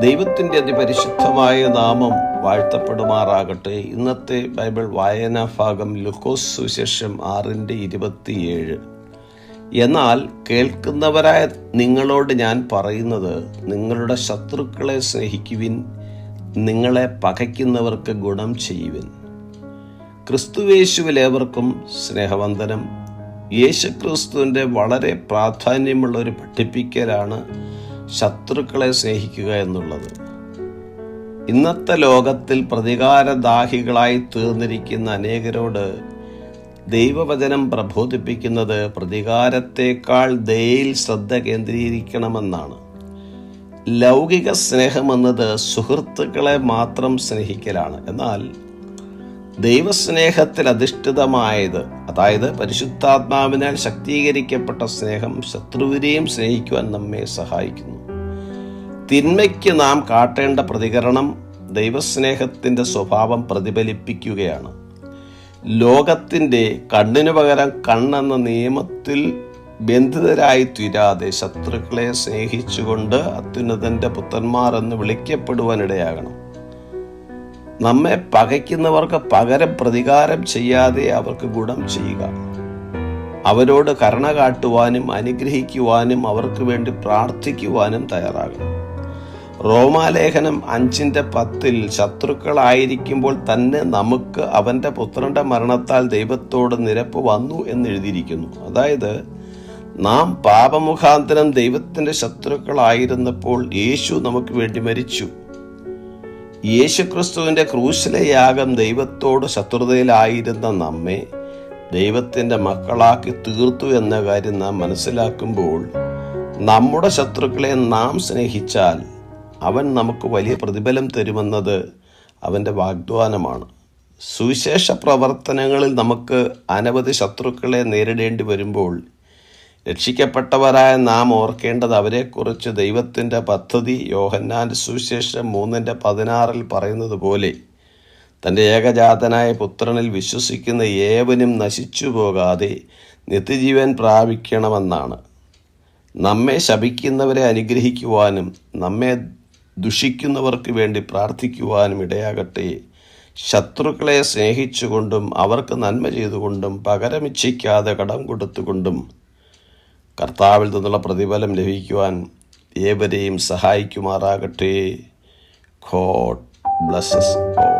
ദൈവത്തിൻ്റെ അതിപരിശുദ്ധമായ നാമം വാഴ്ത്തപ്പെടുമാറാകട്ടെ. ഇന്നത്തെ ബൈബിൾ വായനാ ഭാഗം ലൂക്കോസ് സുവിശേഷം 6:27. എന്നാൽ കേൾക്കുന്നവരായ നിങ്ങളോട് ഞാൻ പറയുന്നത്, നിങ്ങളുടെ ശത്രുക്കളെ സ്നേഹിക്കുവിൻ, നിങ്ങളെ പകയ്ക്കുന്നവർക്ക് ഗുണം ചെയ്യുവിൻ. ക്രിസ്തുയേശുവിലേവർക്കും സ്നേഹവന്ദനം. യേശുക്രിസ്തുവിൻ്റെ വളരെ പ്രാധാന്യമുള്ള ഒരു പഠിപ്പിക്കലാണ് ശത്രുക്കളെ സ്നേഹിക്കുക എന്നുള്ളത്. ഇന്നത്തെ ലോകത്തിൽ പ്രതികാരദാഹികളായി തീർന്നിരിക്കുന്ന അനേകരോട് ദൈവവചനം പ്രബോധിപ്പിക്കുന്നത് പ്രതികാരത്തേക്കാൾ ദയയിൽ ശ്രദ്ധ കേന്ദ്രീകരിക്കണമെന്നാണ്. ലൗകിക സ്നേഹമെന്നത് സുഹൃത്തുക്കളെ മാത്രം സ്നേഹിക്കലാണ്. എന്നാൽ ദൈവസ്നേഹത്തിൽ അധിഷ്ഠിതമായത്, അതായത് പരിശുദ്ധാത്മാവിനാൽ ശക്തീകരിക്കപ്പെട്ട സ്നേഹം ശത്രുവിനെയും സ്നേഹിക്കുവാൻ നമ്മെ സഹായിക്കുന്നു. തിന്മയ്ക്ക് നാം കാട്ടേണ്ട പ്രതികരണം ദൈവസ്നേഹത്തിൻ്റെ സ്വഭാവം പ്രതിഫലിപ്പിക്കുകയാണ്. ലോകത്തിൻ്റെ കണ്ണിനു പകരം കണ്ണെന്ന നിയമത്തിൽ ബന്ധിതരായി തീരാതെ ശത്രുക്കളെ സ്നേഹിച്ചുകൊണ്ട് അത്യുന്നതൻ്റെ പുത്രന്മാർ എന്ന് വിളിക്കപ്പെടുവാനിടയാകണം. നമ്മെ പകയ്ക്കുന്നവർക്ക് പകരം പ്രതികാരം ചെയ്യാതെ അവർക്ക് ഗുണം ചെയ്യുക. അവരോട് കരുണ കാട്ടുവാനും അനുഗ്രഹിക്കുവാനും അവർക്ക് വേണ്ടി പ്രാർത്ഥിക്കുവാനും തയ്യാറാകണം. റോമാലേഖനം 5:10 ശത്രുക്കളായിരിക്കുമ്പോൾ തന്നെ നമുക്ക് അവൻ്റെ പുത്രന്റെ മരണത്താൽ ദൈവത്തോട് നിരപ്പ് വന്നു എന്നെഴുതിയിരിക്കുന്നു. അതായത് നാം പാപമുഖാന്തരം ദൈവത്തിൻ്റെ ശത്രുക്കളായിരുന്നപ്പോൾ യേശു നമുക്ക് വേണ്ടി മരിച്ചു. യേശുക്രിസ്തുവിൻ്റെ ക്രൂശിലെ യാഗം ദൈവത്തോട് ശത്രുതയിലായിരുന്ന നമ്മെ ദൈവത്തിൻ്റെ മക്കളാക്കി തീർത്തു എന്ന കാര്യം നാം മനസ്സിലാക്കുമ്പോൾ നമ്മുടെ ശത്രുക്കളെ നാം സ്നേഹിച്ചാൽ അവൻ നമുക്ക് വലിയ പ്രതിഫലം തരുമെന്നത് അവൻ്റെ വാഗ്ദാനമാണ്. സുവിശേഷ പ്രവർത്തനങ്ങളിൽ നമുക്ക് അനവധി ശത്രുക്കളെ നേരിടേണ്ടി വരുമ്പോൾ രക്ഷിക്കപ്പെട്ടവരായ നാം ഓർക്കേണ്ടത് അവരെക്കുറിച്ച് ദൈവത്തിൻ്റെ പദ്ധതി യോഹന്നാൻ്റെ സുവിശേഷം 3:16 പറയുന്നത് പോലെ തൻ്റെ ഏകജാതനായ പുത്രനിൽ വിശ്വസിക്കുന്ന ഏവനും നശിച്ചു പോകാതെ നിത്യജീവൻ പ്രാപിക്കണമെന്നാണ്. നമ്മെ ശപിക്കുന്നവരെ അനുഗ്രഹിക്കുവാനും നമ്മെ ദുഷിക്കുന്നവർക്ക് വേണ്ടി പ്രാർത്ഥിക്കുവാനും ഇടയാകട്ടെ. ശത്രുക്കളെ സ്നേഹിച്ചുകൊണ്ടും അവർക്ക് നന്മ ചെയ്തുകൊണ്ടും പകരമിച്ഛിക്കാതെ കടം കൊടുത്തുകൊണ്ടും കർത്താവിൽ നിന്നുള്ള പ്രതിഫലം ലഭിക്കുവാൻ ഏവരെയും സഹായിക്കുമാറാകട്ടെ. God blesses all.